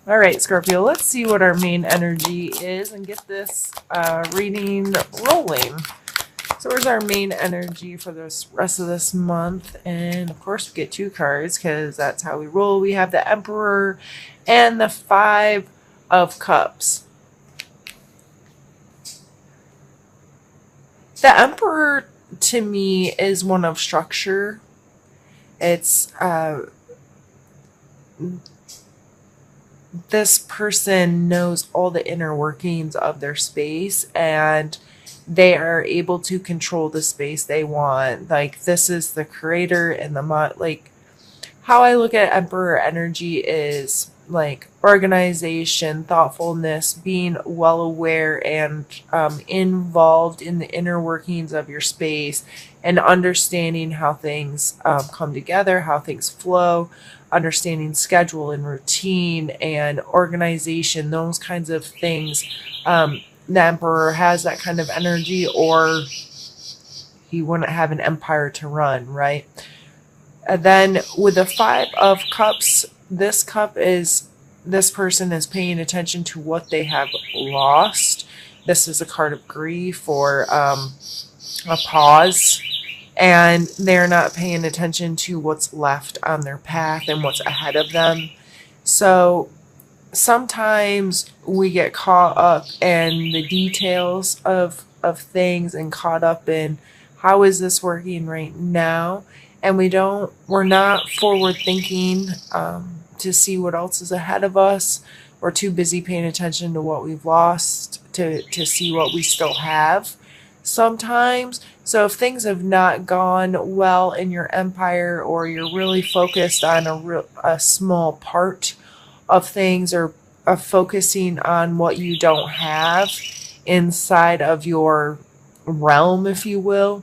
All right, Scorpio, let's see what our main energy is and get this reading rolling. So where's our main energy for this rest of this month? And of course, we get 2 cards because that's how we roll. We have the Emperor and the 5 of Cups. The Emperor, to me, is one of structure. It's this person knows all the inner workings of their space, and they are able to control the space they want. Like, this is the creator and the like, how I look at Emperor energy is like organization, thoughtfulness, being well aware and involved in the inner workings of your space, and understanding how things come together, how things flow, understanding schedule and routine and organization, those kinds of things. The Emperor has that kind of energy, or he wouldn't have an empire to run, right? And then with the 5 of Cups, this cup is this person is paying attention to what they have lost. This is a card of grief or a pause, and they're not paying attention to what's left on their path and what's ahead of them. So sometimes we get caught up in the details of things and caught up in how is this working right now, and we're not forward thinking to see what else is ahead of us. We're too busy paying attention to what we've lost to see what we still have sometimes. So if things have not gone well in your empire, or you're really focused on a small part of things, or of focusing on what you don't have inside of your realm, if you will.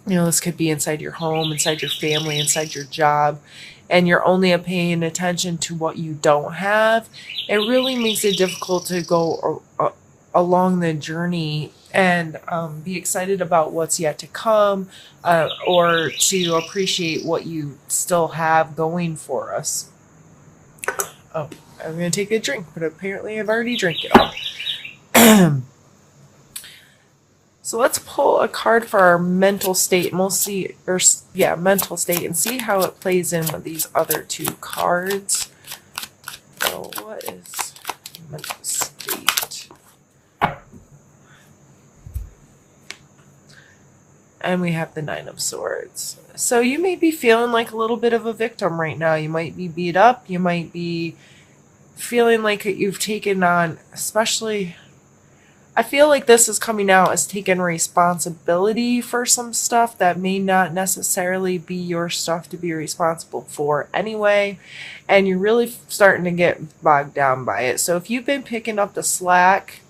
This could be inside your home, inside your family, inside your job, and you're only paying attention to what you don't have. It really makes it difficult to go along the journey and be excited about what's yet to come, or to appreciate what you still have going for us. Oh, I'm going to take a drink, but apparently I've already drank it all. So let's pull a card for our mental state, and we'll see, mental state, and see how it plays in with these other 2 cards. So what is mental state? And we have the 9 of Swords. So you may be feeling like a little bit of a victim right now. You might be beat up. You might be feeling like you've taken on, especially, I feel like this is coming out as taking responsibility for some stuff that may not necessarily be your stuff to be responsible for anyway. And you're really starting to get bogged down by it. So if you've been picking up the slack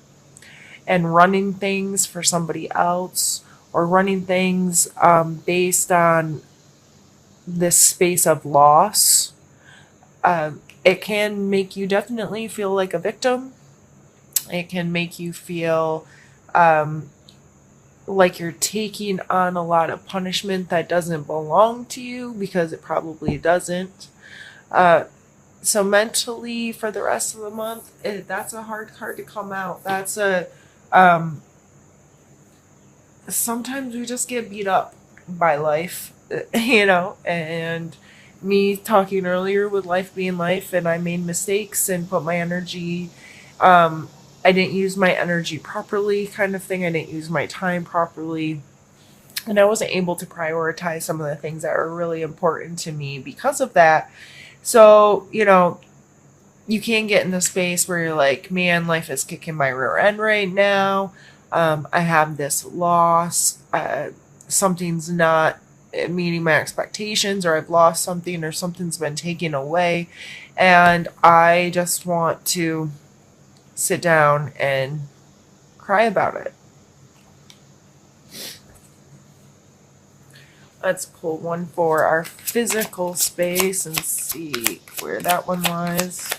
and running things for somebody else, or running things based on this space of loss, it can make you definitely feel like a victim. It can make you feel like you're taking on a lot of punishment that doesn't belong to you, because it probably doesn't. So mentally, for the rest of the month, that's a hard card to come out. That's a sometimes we just get beat up by life, and me talking earlier with life being life, and I made mistakes and put my energy, I didn't use my energy properly, kind of thing. I didn't use my time properly, and I wasn't able to prioritize some of the things that were really important to me because of that. So, you can get in the space where you're like, man, life is kicking my rear end right now. I have this loss. Something's not meeting my expectations, or I've lost something, or something's been taken away. And I just want to sit down and cry about it. Let's pull one for our physical space and see where that one was.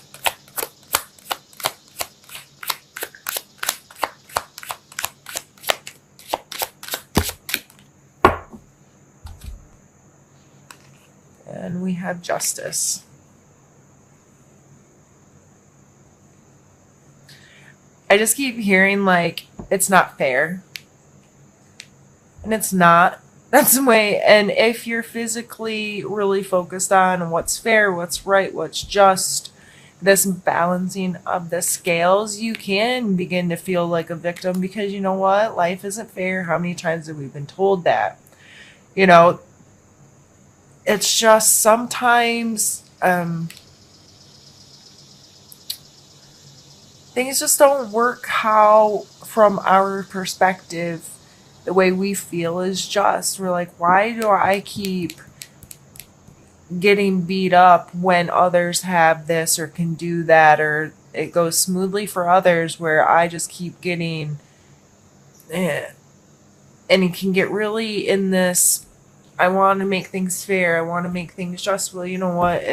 And we have Justice. I just keep hearing like it's not fair. And it's not. That's the way. And if you're physically really focused on what's fair, what's right, what's just, this balancing of the scales, you can begin to feel like a victim because you know what? Life isn't fair. How many times have we been told that? You know, it's just sometimes things just don't work how, from our perspective, the way we feel is just. We're like, why do I keep getting beat up when others have this or can do that, or it goes smoothly for others where I just keep getting eh. And it can get really in this, I want to make things fair, I want to make things just. Well, you know what?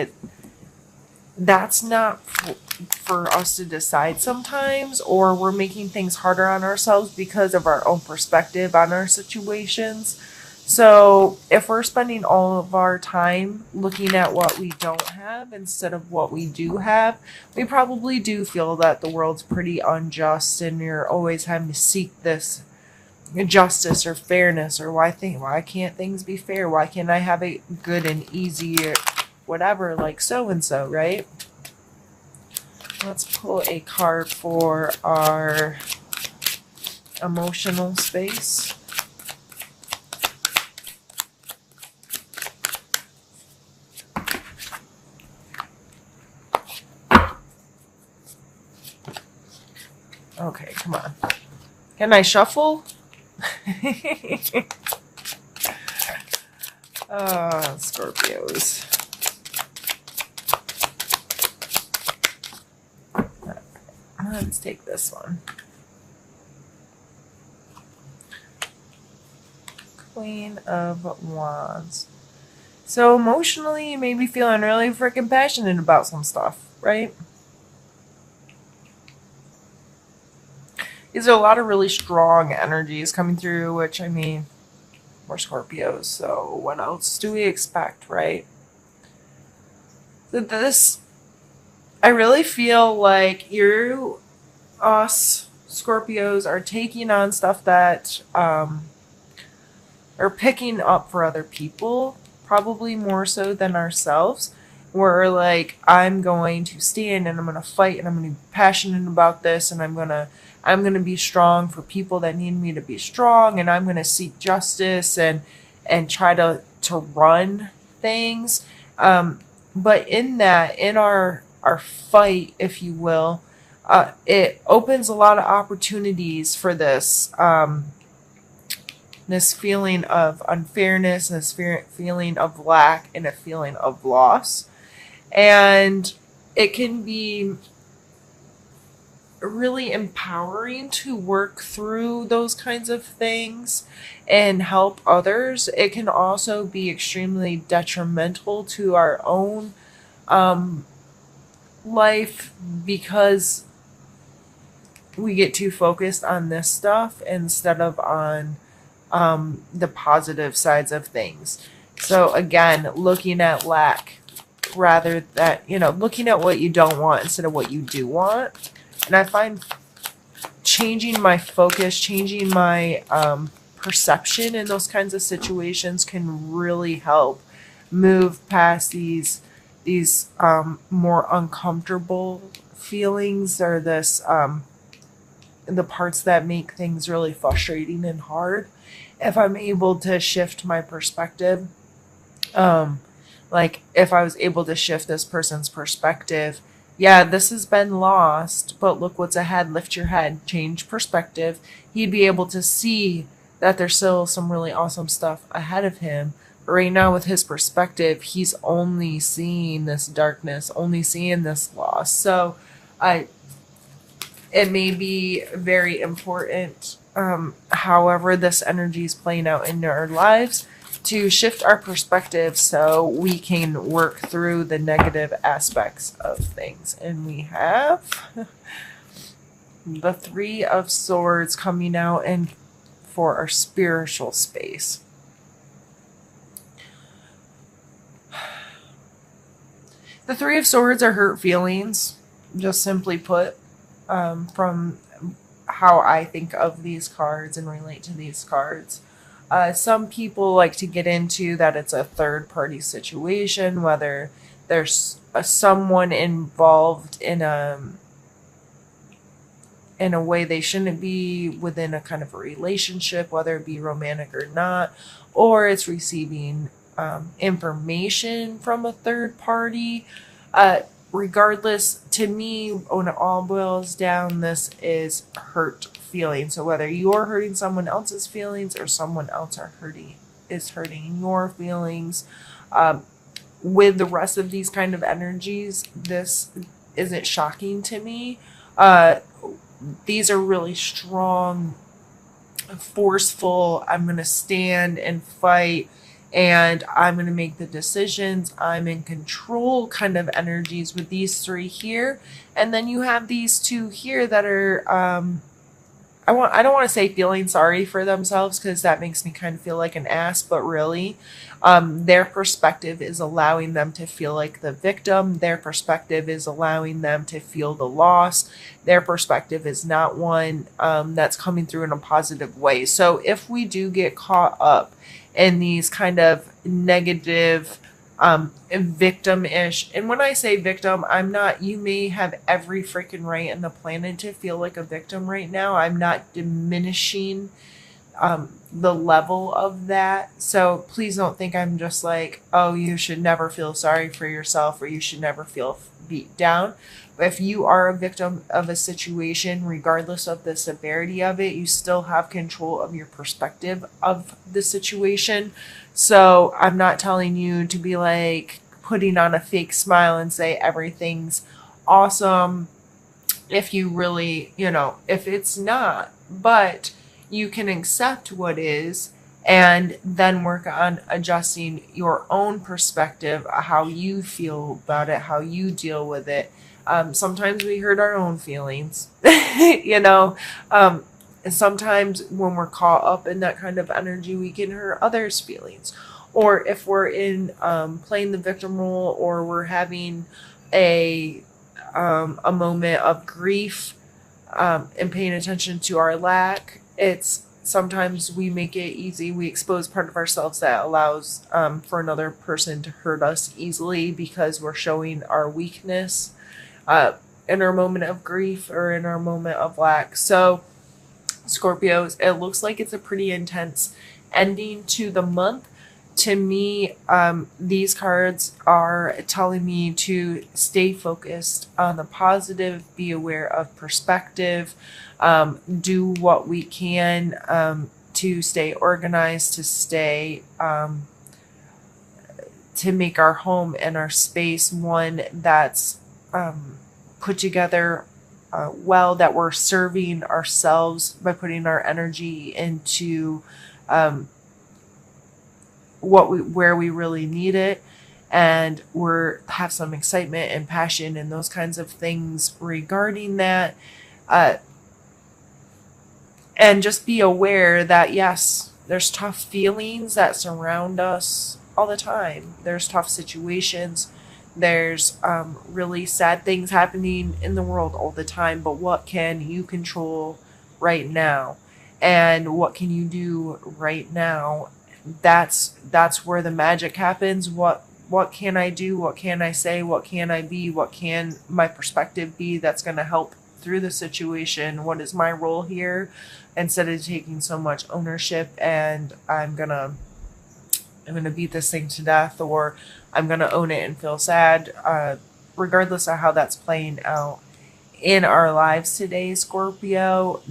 That's not for us to decide sometimes, or we're making things harder on ourselves because of our own perspective on our situations. So if we're spending all of our time looking at what we don't have instead of what we do have, we probably do feel that the world's pretty unjust and you're always having to seek this justice or fairness, or why can't things be fair? Why can't I have it good and easy, or whatever, like so and so, right? Let's pull a card for our emotional space. Okay, come on. Can I shuffle? Scorpios. Let's take this one. Queen of Wands. So emotionally, you may be feeling really freaking passionate about some stuff, right? These are a lot of really strong energies coming through, which, I mean, we're Scorpios, so what else do we expect, right? This, I really feel like us Scorpios are taking on stuff that are picking up for other people, probably more so than ourselves. We're like, I'm going to stand and I'm going to fight and I'm going to be passionate about this, and I'm going to be strong for people that need me to be strong, and I'm going to seek justice and try to run things. But in that, in our fight, if you will, it opens a lot of opportunities for this this feeling of unfairness, this feeling of lack, and a feeling of loss. And it can be really empowering to work through those kinds of things and help others. It can also be extremely detrimental to our own life because we get too focused on this stuff instead of on the positive sides of things. So again, looking at lack rather than, looking at what you don't want instead of what you do want. And I find changing my focus, changing my perception in those kinds of situations can really help move past these more uncomfortable feelings, or this the parts that make things really frustrating and hard. If I'm able to shift my perspective, like if I was able to shift this person's perspective, yeah, this has been lost, but look what's ahead. Lift your head, change perspective. He'd be able to see that there's still some really awesome stuff ahead of him. But right now, with his perspective, he's only seeing this darkness, only seeing this loss. So it may be very important, however this energy is playing out in our lives, to shift our perspective so we can work through the negative aspects of things. And we have the Three of Swords coming out and for our spiritual space. The Three of Swords are hurt feelings, just simply put. from how I think of these cards and relate to these cards. Some people like to get into that it's a third party situation, whether there's someone involved in a way they shouldn't be within a kind of a relationship, whether it be romantic or not, or it's receiving information from a third party. Regardless, to me, when it all boils down, this is hurt feelings. So whether you're hurting someone else's feelings or someone else is hurting your feelings, with the rest of these kind of energies, this isn't shocking to me. These are really strong, forceful, I'm going to stand and fight and I'm going to make the decisions, I'm in control kind of energies with these three here. And then you have these two here that are, I don't want to say feeling sorry for themselves because that makes me kind of feel like an ass, but really, their perspective is allowing them to feel like the victim. Their perspective is allowing them to feel the loss. Their perspective is not one that's coming through in a positive way. So if we do get caught up in these kind of negative, victim-ish, and when I say victim, I'm not, you may have every freaking right in the planet to feel like a victim right now. I'm not diminishing the level of that. So please don't think I'm just like, oh, you should never feel sorry for yourself or you should never feel beat down. If you are a victim of a situation, regardless of the severity of it, you still have control of your perspective of the situation. So I'm not telling you to be like putting on a fake smile and say everything's awesome if you really, if it's not. But you can accept what is and then work on adjusting your own perspective, how you feel about it, how you deal with it. Sometimes we hurt our own feelings, and sometimes when we're caught up in that kind of energy, we can hurt others' feelings. Or if we're in playing the victim role, or we're having a moment of grief and paying attention to our lack, it's sometimes we make it easy. We expose part of ourselves that allows for another person to hurt us easily because we're showing our weakness in our moment of grief or in our moment of lack. So Scorpios, it looks like it's a pretty intense ending to the month. To me, these cards are telling me to stay focused on the positive, be aware of perspective, do what we can to stay organized, to stay, to make our home and our space one that's put together well, that we're serving ourselves by putting our energy into where we really need it, and have some excitement and passion and those kinds of things regarding that, and just be aware that yes, there's tough feelings that surround us all the time. There's tough situations. There's really sad things happening in the world all the time, but what can you control right now? And what can you do right now? That's where the magic happens. What can I do? What can I say? What can I be? What can my perspective be that's going to help through the situation? What is my role here? Instead of taking so much ownership and I'm gonna beat this thing to death, or I'm gonna own it and feel sad, regardless of how that's playing out in our lives today, Scorpio.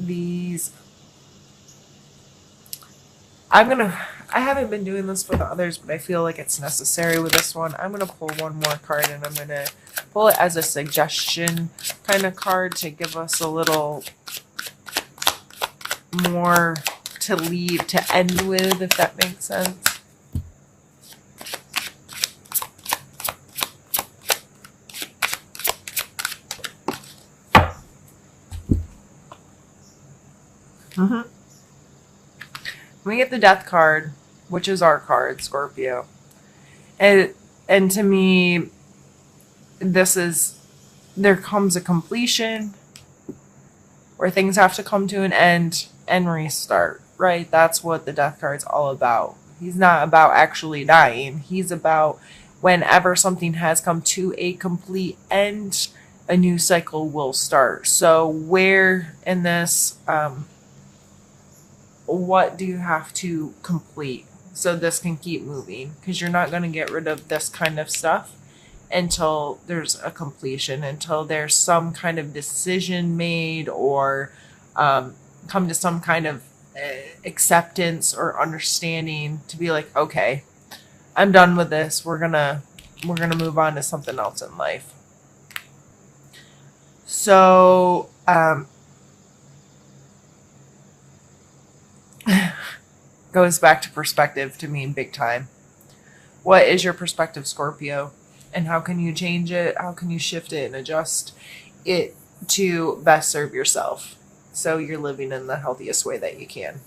I haven't been doing this for the others, but I feel like it's necessary with this one. I'm going to pull one more card, and I'm going to pull it as a suggestion kind of card to give us a little more to end with, if that makes sense. We get the Death card, which is our card, Scorpio. And to me, there comes a completion. where things have to come to an end and restart, right? That's what the death card's all about. He's not about actually dying. He's about whenever something has come to a complete end, a new cycle will start. So where in this, what do you have to complete so this can keep moving? Because you're not going to get rid of this kind of stuff until there's a completion, until there's some kind of decision made, or come to some kind of acceptance or understanding to be like, okay, I'm done with this. We're gonna move on to something else in life. So goes back to perspective to me big time. What is your perspective, Scorpio? And how can you change it? How can you shift it and adjust it to best serve yourself so you're living in the healthiest way that you can?